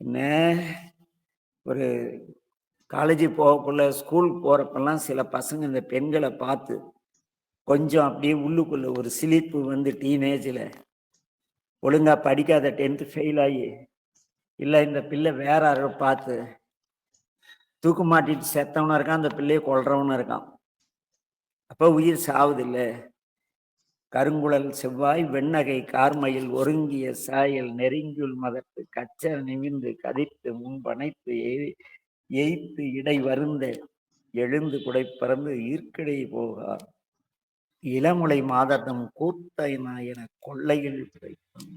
என்ன ஒரு காலேஜ் போகக்குள்ள ஸ்கூல் போறப்பெல்லாம் சில பசங்க இந்த பெண்களை பார்த்து கொஞ்சம் அப்படியே உள்ளுக்குள்ள ஒரு சிலிப்பு வந்து டீனேஜில் ஒழுங்கா படிக்காத 10th ஃபெயில் ஆகி இல்லை இந்த பிள்ளை வேற யாரோ பார்த்து தூக்கு மாட்டிட்டு செத்தவனா இருக்கான், அந்த பிள்ளையை கொல்றவனா இருக்கான். அப்ப உயிர் சாவுது இல்லை. கருங்குழல் செவ்வாய் வெண்ணகை கார்மையில் ஒருங்கிய சாயல் நெருங்கியுள் மதத்து கச்ச நிமிந்து கதித்து முன்பனைத்து எய்த்து இடை வருந்த எழுந்து குடை பறந்து ஈர்க்கடை போகா இளமுலை மாதர்தம் கூத்தை நாயன கொள்ளையில் பிழைக்கும்.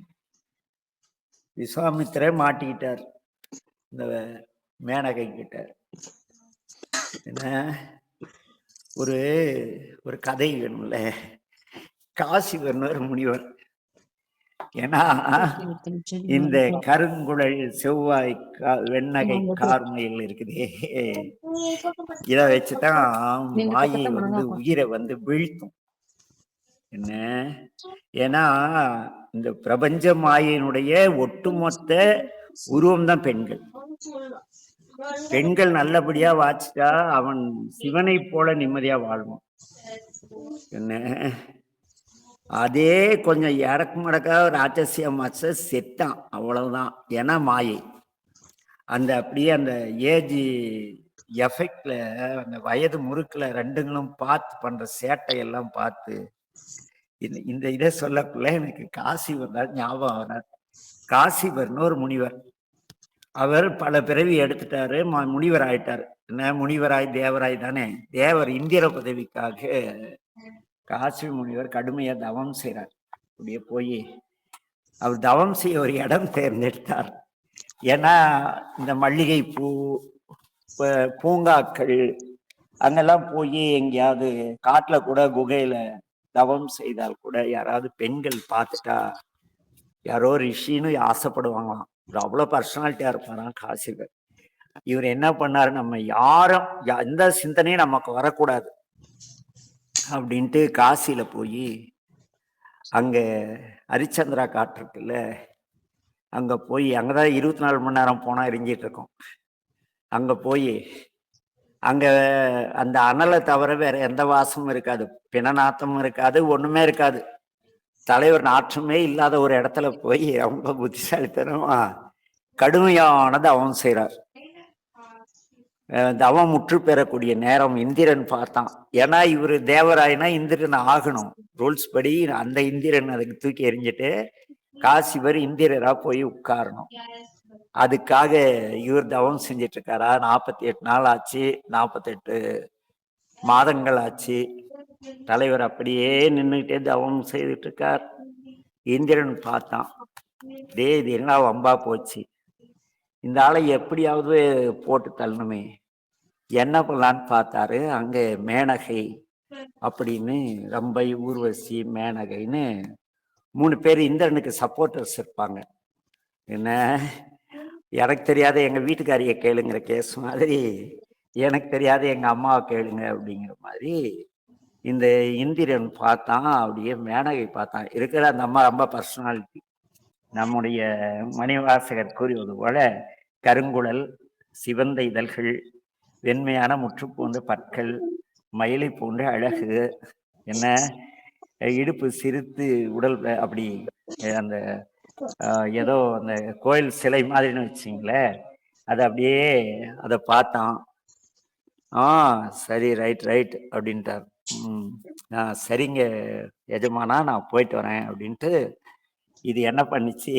விஸ்வாமித்திரே மாட்டிக்கிட்டார் இந்த மேனகை கிட்ட. என்ன ஒரு ஒரு கதை வேணும்ல, காசிவர்ணர் முனிவர். ஏன்னா இந்த கருங்குழல் செவ்வாய் வெண்ணகை கார்மையில் இருக்குதே, இத வச்சுதான் மாயை வந்து உயிரை வந்து வீழ்த்தும். என்ன ஏன்னா இந்த பிரபஞ்ச மாயினுடைய ஒட்டுமொத்த உருவம் தான் பெண்கள். பெண்கள் நல்லபடியா வாச்சிட்டா அவன் சிவனை போல நிம்மதியா வாழ்வான். என்ன அதே கொஞ்சம் இறக்கு மடக்கா ராட்சசிய மாச செத்தான், அவ்வளவுதான். ஏன்னா மாயை அந்த அப்படியே அந்த ஏஜ் எஃபெக்ட்ல அந்த வயது முறுக்குல ரெண்டுங்களும் பார்த்து பண்ற சேட்டையெல்லாம் பார்த்து இந்த இதை சொல்லக்குள்ள எனக்கு காசி வந்தால் ஞாபகம் வராது. காசிவர்னு ஒரு முனிவர், அவர் பல பிறவி எடுத்துட்டாரு, முனிவர் ஆயிட்டாரு. என்ன முனிவராய் தேவராய் தானே. தேவர் இந்திர பதவிக்காக காசி முனிவர் கடுமையா தவம் செய்யறார். அப்படியே போய் அவர் தவம் செய்ய ஒரு இடம் தேர்ந்தெடுத்தார். ஏன்னா இந்த மல்லிகை பூ பூங்காக்கள் அங்கெல்லாம் போய் எங்கேயாவது காட்டுல கூட குகையில தவம் செய்தால் கூட யாராவது பெண்கள் பார்த்துட்டா யாரோ ரிஷின்னு ஆசைப்படுவாங்களாம். அவ்வளவு பர்சனாலிட்டியா இருப்பாராம் காசிவர். இவர் என்ன பண்ணாரு, நம்ம யாரும் எந்த சிந்தனையும் நமக்கு வரக்கூடாது அப்படின்ட்டு காசியில போய் அங்க ஹரிச்சந்திரா காட்டு இருக்குல்ல, அங்க போய் அங்கதான் 24 மணி நேரம் போனா எரிஞ்சிட்டு இருக்கோம். அங்க போய் அங்க அந்த அனலை தவிர வேற எந்த வாசமும் இருக்காது, பிணநாத்தமும் இருக்காது, ஒண்ணுமே இருக்காது. தலைவர் நாற்றமே இல்லாத ஒரு இடத்துல போய் ரொம்ப புத்திசாலித்தனமா கடுமையான தவம் செய்றார். தவம் முற்று பெறக்கூடிய நேரம் இந்திரன் பார்த்தான். ஏன்னா இவரு தேவராயனா இந்திரன் ஆகணும், ரூல்ஸ் படி. அந்த இந்திரன் அதுக்கு தூக்கி எறிஞ்சிட்டு காசிவர் இந்திரரா போய் உட்காரணும். அதுக்காக இவர் தவம் செஞ்சிட்டு இருக்காரா. 48 நாள் ஆச்சு, 48 மாதங்கள் ஆச்சு. தலைவர் அப்படியே நின்றுகிட்டே தவம் செய்துட்டு இருக்கார். இந்திரன் பார்த்தான், இது என்ன வம்பா போச்சு, இந்த ஆளை எப்படியாவது போட்டு தள்ளணுமே. என்ன பண்ணலான்னு பார்த்தாரு. அங்க மேனகை அப்படின்னு ரம்பை, ஊர்வசி, மேனகைன்னு 3 பேர் இந்திரனுக்கு சப்போர்ட்டர்ஸ் இருப்பாங்க. என்ன, எனக்கு தெரியாத எங்க வீட்டுக்காரிய கேளுங்கிற கேஸ் மாதிரி, எனக்கு தெரியாத எங்க அம்மாவை கேளுங்க அப்படிங்கிற மாதிரி இந்த இந்திரன் பார்த்தான். அப்படியே மேனகை பார்த்தான். இருக்கிற அந்த அம்மா ரொம்ப பர்சனாலிட்டி. நம்முடைய மணிவாசகர் கூறுவது போல கருங்குழல், சிவந்த இதழ்கள், வெண்மையான முற்று போன்ற பற்கள், மயிலை போன்ற அழகு, என்ன இடுப்பு சிரித்து உடல் அப்படி அந்த ஏதோ அந்த கோயில் சிலை மாதிரின்னு வச்சிங்களேன். அது அப்படியே அதை பார்த்தான். சரி, ரைட் ரைட் அப்படின்ட்டார். சரிங்க எஜமானா, நான் போயிட்டு வரேன் அப்படின்ட்டு இது என்ன பண்ணிச்சு,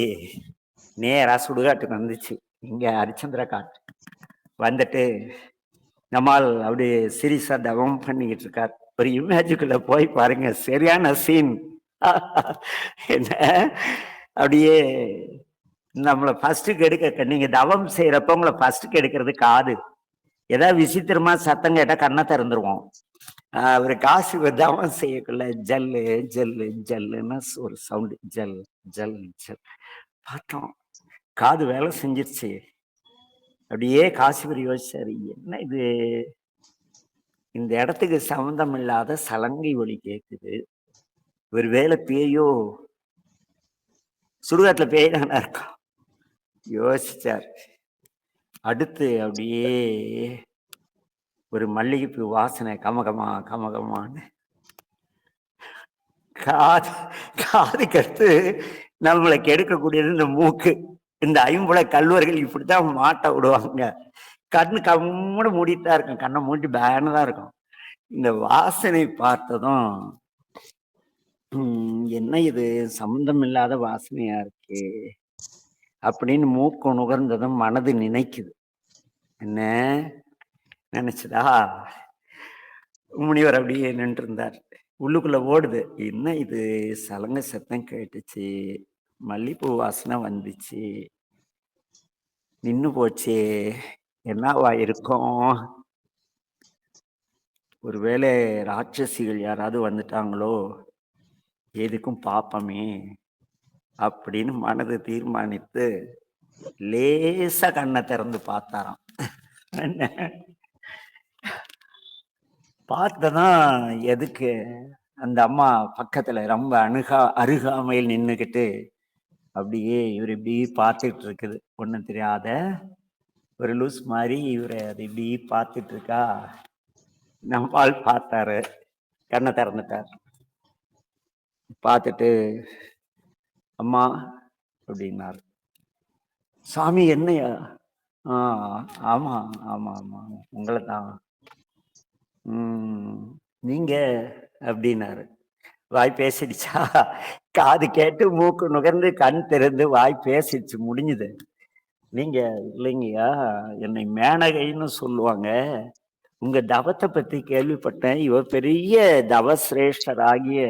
நேரா சுடுகாட்டுக்கு வந்துச்சு. இங்க ஹரிச்சந்திர காட்டு வந்துட்டு நம்மால் அப்படி சீரியஸா தவம் பண்ணிக்கிட்டு இருக்கார். ஒரு இமேஜுக்குள்ள போய் பாருங்க, சரியான சீன். என்ன அப்படியே நம்மளை ஃபர்ஸ்ட் கெடுக்க, நீங்க தவம் செய்யறப்ப உங்களை ஃபர்ஸ்ட் கெடுக்கிறது காது. ஏதாவது விசித்திரமா சத்தம் கேட்டா கண்ணை திறந்துருவோம். ஒரு காசு தவம் செய்யக்குள்ள ஜல்லு ஜல்லு ஜல்லுன்னு ஒரு சவுண்டு, ஜல் ஜல் ஜல் பார்த்தோம். காது வேலை செஞ்சிருச்சு. அப்படியே காசிவர் யோசிச்சாரு, என்ன இது, இந்த இடத்துக்கு சம்பந்தம் இல்லாத சலங்கை ஒலி கேட்குது, ஒரு வேலை பேயோ, சுடுகாட்டுல பேய் தானே இருக்கும் யோசிச்சார். அடுத்து அப்படியே ஒரு மல்லிகைப்பூ வாசனை கமகமா கமகமான்னு காதுக்கு அடுத்து நம்மளை கெடுக்கக்கூடியது இந்த மூக்கு. இந்த ஐம்புல கல்வர்கள் இப்படித்தான் மாட்ட விடுவாங்க. கண்ணு கம்முன்னு மூடிட்டுதான் இருக்கும், கண்ணை மூடி பேனு தான் இருக்கும். இந்த வாசனை பார்த்ததும் என்ன இது சம்பந்தம் இல்லாத வாசனையா இருக்கு அப்படின்னு மூக்கு நுகர்ந்ததும் மனது நினைக்குது. என்ன நினைச்சதா, முனிவர் அப்படியே நின்று இருந்தார். உள்ளுக்குள்ள ஓடுது, என்ன இது சலங்க சத்தம் கேட்டுச்சு, மல்லிப்பூ வாசனை வந்துச்சு, நின்னு போச்சு, என்னவா இருக்கும், ஒருவேளை ராட்சசிகள் யாராவது வந்துட்டாங்களோ, எதுக்கும் பாப்பமே அப்படின்னு மனது தீர்மானித்து லேசா கண்ணை திறந்து பார்த்தாராம். பார்த்ததான் எதுக்கு அந்த அம்மா பக்கத்துல ரொம்ப அருகாமையில் நின்னுக்கிட்டு அப்படியே இவர் இப்படி பார்த்துட்டு இருக்குது. ஒண்ணும் தெரியாத ஒரு லூஸ் மாதிரி இவரை அது இப்படி பார்த்துட்டு இருக்கா. நம்மால் பார்த்தாரு, கண்ணை திறந்துட்டார். பார்த்துட்டு அம்மா அப்படின்னாரு. சாமி என்னையா? ஆமா ஆமா ஆமா உங்களை தான். நீங்க அப்படின்னாரு. வாய் பேசிடுச்சா? காது கேட்டு மூக்கு நுகர்ந்து கண் திறந்து வாய் பேசிடுச்சு, முடிஞ்சுது. நீங்க இல்லைங்கய்யா, என்னை மேனகைன்னு சொல்லுவாங்க, உங்க தவத்தை பத்தி கேள்விப்பட்டேன், இவ பெரிய தவசிரேஷ்டராகிய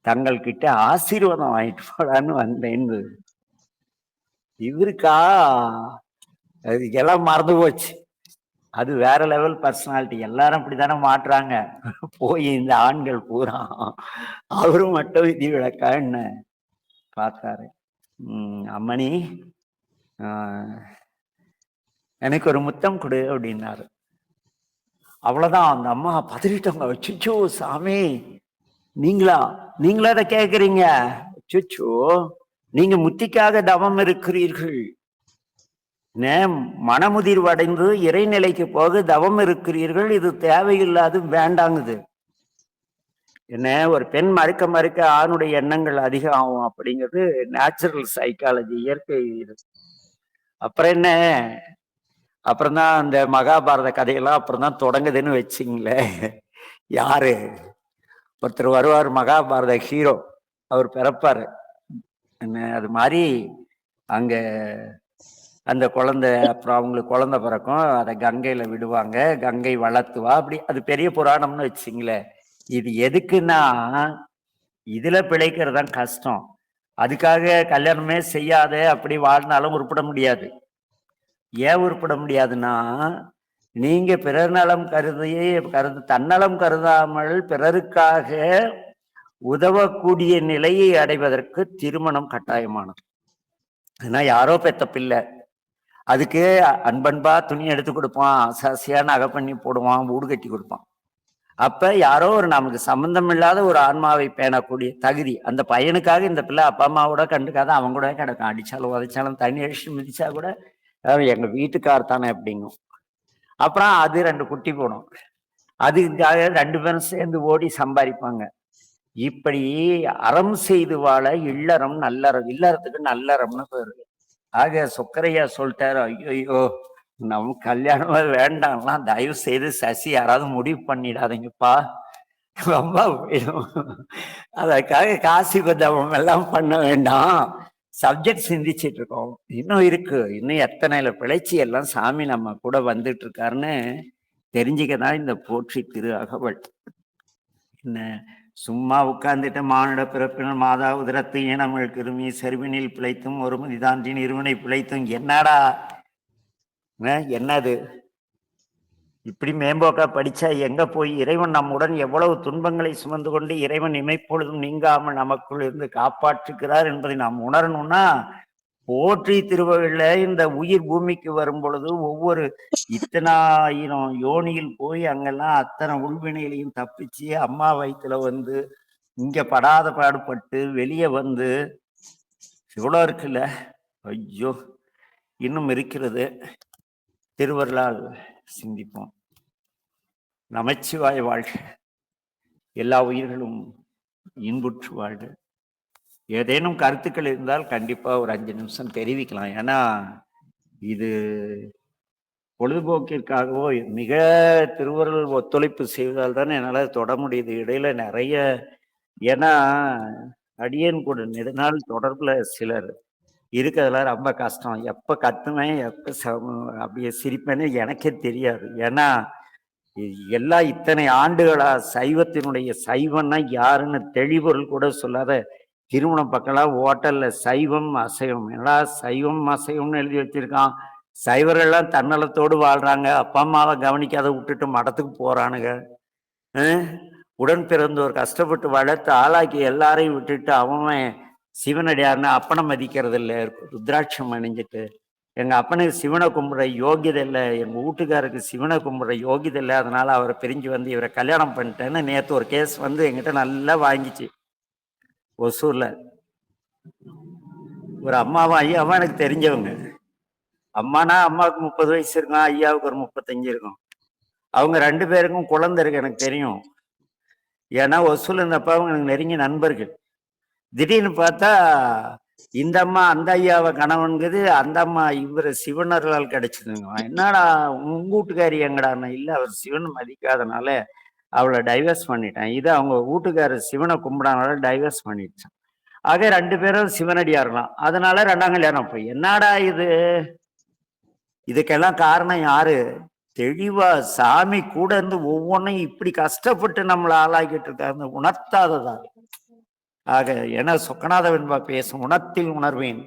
தங்கள் கிட்ட ஆசீர்வாதம் வாங்கிட்டு போடான்னு வந்தேன்னு. இவருக்கா அதுக்கெல்லாம் மறந்து போச்சு. அது வேற லெவல் பர்சனாலிட்டி. எல்லாரும் அப்படித்தானே மாட்டுறாங்க. போய் இந்த ஆண்கள் பூரா அவரும் மட்டும் விதிவிலக்கா என்ன பார்த்தாரு. அம்மணி, எனக்கு ஒரு முத்தம் கொடு அப்படின்னாரு. அவ்வளவுதான். அந்த அம்மா பதறிட்டாங்க. அச்சச்சோ சாமி, நீங்களா அதை கேக்குறீங்க? அச்சச்சோ, நீங்க முத்திக்காக தவம் இருக்கிறீர்கள், மனமுதிர்வு அடைந்து இறைநிலைக்கு போக தவம் இருக்கிறீர்கள், இது தேவையில்லாது வேண்டாங்குது. என்ன, ஒரு பெண் மறுக்க ஆணுடைய எண்ணங்கள் அதிகம் ஆகும் அப்படிங்கிறது நேச்சுரல் சைக்காலஜி, இயற்கை இது. அப்புறம் என்ன, அப்புறம்தான் அந்த மகாபாரத கதையெல்லாம் அப்புறம் தான் தொடங்குதுன்னு வச்சிங்களேன். யாரு, ஒருத்தர் வருவார், மகாபாரத ஹீரோ, அவர் பிறப்பாரு. என்ன, அது மாதிரி அங்க அந்த குழந்தை, அப்புறம் அவங்களுக்கு குழந்தை பிறக்கும், அதை கங்கையில விடுவாங்க, கங்கை வளர்த்துவா, அப்படி அது பெரிய புராணம்னு வச்சுங்களேன். இது எதுக்குன்னா, இதுல பிழைக்கிறது தான் கஷ்டம். அதுக்காக கல்யாணமே செய்யாத அப்படி வாழ்ந்தாலும் உருப்பட முடியாது. ஏன் உருப்பட முடியாதுன்னா, நீங்க பிறர் நலம் தன்னலம் கருதாமல் பிறருக்காக உதவக்கூடிய நிலையை அடைவதற்கு திருமணம் கட்டாயமானது. ஏன்னா யாரோ பெத்த பிள்ளை, அதுக்கு அன்பன்பா துணி எடுத்து கொடுப்பான், ஆசாசியா நகை பண்ணி போடுவான், வீடு கட்டி கொடுப்பான். அப்ப யாரோ ஒரு நமக்கு சம்பந்தம் இல்லாத ஒரு ஆன்மாவை பேணக்கூடிய தகுதி அந்த பையனுக்காக இந்த பிள்ளை அப்பா அம்மாவோட கண்டுக்காத அவன் கூட கிடக்கும். அடிச்சாலும் உதைச்சாலும் தண்ணி அடிச்சு மிதிச்சா கூட எங்க வீட்டுக்கார் தானே அப்படிங்கும். அப்புறம் அது 2 குட்டி போடும். அதுக்காக 2 பேரும் சேர்ந்து ஓடி சம்பாதிப்பாங்க. இப்படி அறம் செய்து வாழ இல்லறம் நல்லறம், இல்லறத்துக்கு நல்லறம்னு பேரு. ஆக சொக்கரையா சொல்லிட்டாரு, ஐயோ நம்ம கல்யாணமா வேண்டாம்லாம் தயவு செய்து சசி யாராவது முடிவு பண்ணிடாதீங்கப்பா, ரொம்ப போயிடும். அதற்காக காசி பதவம் எல்லாம் பண்ண வேண்டாம், சப்ஜெக்ட் சிந்திச்சிட்டு இருக்கோம். இன்னும் இருக்கு, இன்னும் எத்தனைல பிழைச்சி எல்லாம் சாமி நம்ம கூட வந்துட்டு இருக்காருன்னு தெரிஞ்சுக்கதான் இந்த போற்றி திரு அகவல். என்ன, சும்மா உட்கார்ந்துட்டு மானுட பிறப்பினர் மாதா உதரத்து ஏனமிழ் கிருமி செருவினில் பிழைத்தும் ஒரு மதிதாண்டின் இருவினை பிழைத்தும், என்னடா என்னது இப்படி மேம்போக்கா படிச்சா எங்க போய் இறைவன் நம்முடன் எவ்வளவு துன்பங்களை சுமந்து கொண்டு இறைவன் இமைப்பொழுதும் நீங்காமல் நமக்குள் இருந்து காப்பாற்றுகிறார் என்பதை நாம் உணரணும்னா, போற்றி திருவள்ளுவ இந்த உயிர் பூமிக்கு வரும் பொழுது ஒவ்வொரு இத்தனாயிரம் யோனியில் போய் அங்கெல்லாம் அத்தனை உள்வினைகளையும் தப்பிச்சு அம்மா வயிற்றுல வந்து இங்க படாத பாடுபட்டு வெளியே வந்து இவ்வளோ இருக்குல்ல. ஐயோ, இன்னும் இருக்கிறது. திருவருளால் சிந்திப்போம். நமச்சிவாய வாழ்க. எல்லா உயிர்களும் இன்புற்று வாழ்க. ஏதேனும் கருத்துக்கள் இருந்தால் கண்டிப்பா ஒரு 5 நிமிஷம் தெரிவிக்கலாம். ஏன்னா இது பொழுதுபோக்கிற்காகவோ மிக திருவருள் ஒத்துழைப்பு செய்வதால் தானே என்னால் தொட முடியுது. இடையில நிறைய, ஏன்னா அடியேன் கூட நெடுநாள் தொடர்புல சிலர் இருக்கிறதுல ரொம்ப கஷ்டம். எப்ப கத்துவேன் எப்ப அப்படியே சிரிப்பேன்னு எனக்கே தெரியாது. ஏன்னா எல்லாம் இத்தனை ஆண்டுகளா சைவத்தினுடைய சைவம்னா யாருன்னு தெளிவொருள் கூட சொல்லாத திருமணம் பக்கம்லாம் ஹோட்டல்ல சைவம் அசைவம், என்னடா சைவம் அசைவம்னு எழுதி வச்சிருக்கான். சைவர்கள்லாம் தன்னலத்தோடு வாழ்றாங்க, அப்பா அம்மாவை கவனிக்காத விட்டுட்டு மடத்துக்கு போறானுங்க. உடன் பிறந்தோர் கஷ்டப்பட்டு வளர்த்து ஆளாக்கி எல்லாரையும் விட்டுட்டு அவன் சிவனடியாருன்னு அப்பனை மதிக்கிறது இல்லை, ருத்ராட்சம் அணிஞ்சிட்டு. எங்க அப்பனுக்கு சிவனை கும்பிட்ற யோகியதை இல்லை, எங்க வீட்டுக்காருக்கு சிவனை கும்பிட்ற யோகியதை இல்லை, அதனால அவரை பிரிஞ்சு வந்து இவரை கல்யாணம் பண்ணிட்டேன்னு நேற்று ஒரு கேஸ் வந்து எங்கிட்ட நல்லா வாங்கிச்சு. ஒசூர்ல ஒரு அம்மாவும் ஐயாவும் எனக்கு தெரிஞ்சவங்க. அம்மானா அம்மாவுக்கு 30 வயசு இருக்கும், ஐயாவுக்கு ஒரு 35 இருக்கும். அவங்க 2 பேருக்கும் குழந்தை இருக்கு, எனக்கு தெரியும். ஏன்னா ஒசூல் இருந்தப்ப அவங்க எனக்கு நெருங்கிய நண்பர்கள். திடீர்னு பார்த்தா இந்த அம்மா அந்த ஐயாவை கணவன்கிறது, அந்த அம்மா இவர் சிவனர்களால் கிடைச்சதுங்க. என்னடா உங்க வீட்டுக்காரி எங்கடான்னா, இல்லை அவர் சிவன் மதிக்காதனால அவளை டைவர்ஸ் பண்ணிட்டேன். இது அவங்க வீட்டுக்காரர் சிவனை கும்பிடாதனால டைவர்ஸ் பண்ணிடுச்சான். ஆக 2 பேரும் சிவனடியாரலாம், அதனால 2ஆம் கல்யாணம். போய் என்னடா இது, இதுக்கெல்லாம் காரணம் யாரு? தெளிவா சாமி கூட இருந்து ஒவ்வொன்றையும் இப்படி கஷ்டப்பட்டு நம்மளை ஆளாக்கிட்டு இருக்காரு, உணர்த்தாததா. ஆக என சொக்கநாத வெண்பா பேசும், உணர்த்தில் உணர்வேன்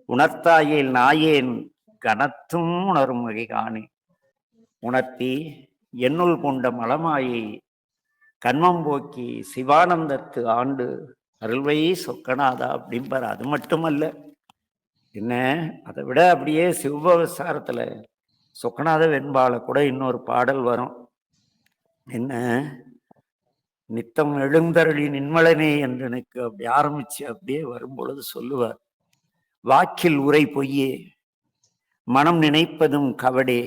உணர்த்தாயேல் நாயேன் கனத்தும் உணரும் வகை காணேன். உணர்த்தி என்னுள் கொண்ட மலமாயை கண்மம் போக்கி சிவானந்தத்து ஆண்டு அருள்வை சொக்கநாதா அப்படிம்பார். அது மட்டுமல்ல, என்ன அதை விட அப்படியே சிவபவசாரத்துல சொக்கநாத வெண்பால கூட இன்னொரு பாடல் வரும். என்ன, நித்தம் எழுந்தருளி நின்மலனே என்று எனக்கு அப்படி ஆரம்பிச்சு அப்படியே வரும் பொழுது சொல்லுவார், வாக்கில் உரை பொய்யே, மனம் நினைப்பதும் கவடே,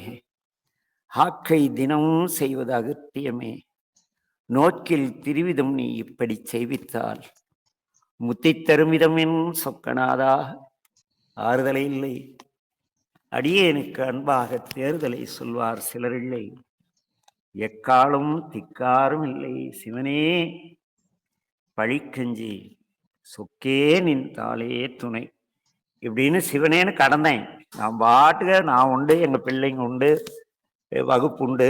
ஆக்கை தினமும் செய்வது அகத்தியமே, நோக்கில் திருவிதம் நீ இப்படி செய்வித்தால் முத்தி தருமிதமென் சொக்கநாதா ஆறுதலை இல்லை. அடியேனுக்கு அன்பாக தேர்தலை சொல்வார் சிலரில்லை, எக்காலும் திக்காரும் இல்லை சிவனே பழிக்கஞ்சி சொக்கே நின் தாளே துணை இப்படின்னு சிவனேன்னு கடந்தேன். நான் பாட்டுக்க நான் உண்டு, எங்க பிள்ளைங்க உண்டு, வகுப்பு உண்டு,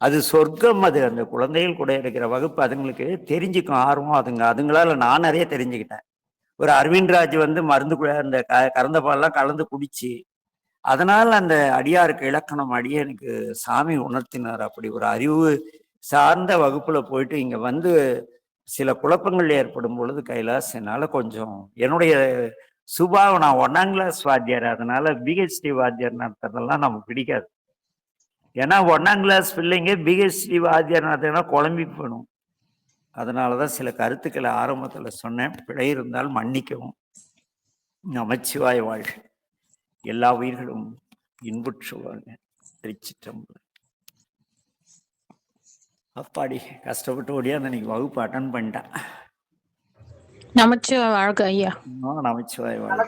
அது சொர்க்கம். அது அந்த குழந்தைகள் கூட இருக்கிற வகுப்பு அதுங்களுக்கு தெரிஞ்சுக்கும் ஆர்வம். அதுங்களால நான் நிறைய தெரிஞ்சுக்கிட்டேன். ஒரு அரவிந்த்ராஜ் மருந்து அந்த கறந்த பால்லாம் கலந்து குடிச்சு, அதனால அந்த அடியாருக்கு இலக்கணம் அடியனுக்கு சாமி உணர்த்தினார். அப்படி ஒரு அறிவு சார்ந்த வகுப்புல போயிட்டு இங்க சில குழப்பங்கள் ஏற்படும் பொழுது கைலாஸ் என்னால கொஞ்சம் என்னுடைய சுபாவம், நான் 1ஆம் கிளாஸ் வாத்தியார், அதனால பிஹெச்டி வாத்தியார் நடத்துறதெல்லாம் நமக்கு பிடிக்காது. ஏன்னா 1ஆம் கிளாஸ் பிள்ளைங்க பிஹெச்டி வாத்தியார் நடத்தினா குழம்பி போகணும். அதனாலதான் சில கருத்துக்களை ஆரம்பத்துல சொன்னேன். பிழை இருந்தால் மன்னிக்கவும். நமச்சிவாய வாழ்க. எல்லா உயிர்களும் இன்புற்று வாழ்க. திருச்சிற்றம்பலம். அப்பாடி கஷ்டப்பட்டு ஓடியா அன்னைக்கு வகுப்பு அட்டன் பண்ணிட்டேன். நமச்சிவாய வாழ்க ஐயா. நமச்சிவாய வாழ்க.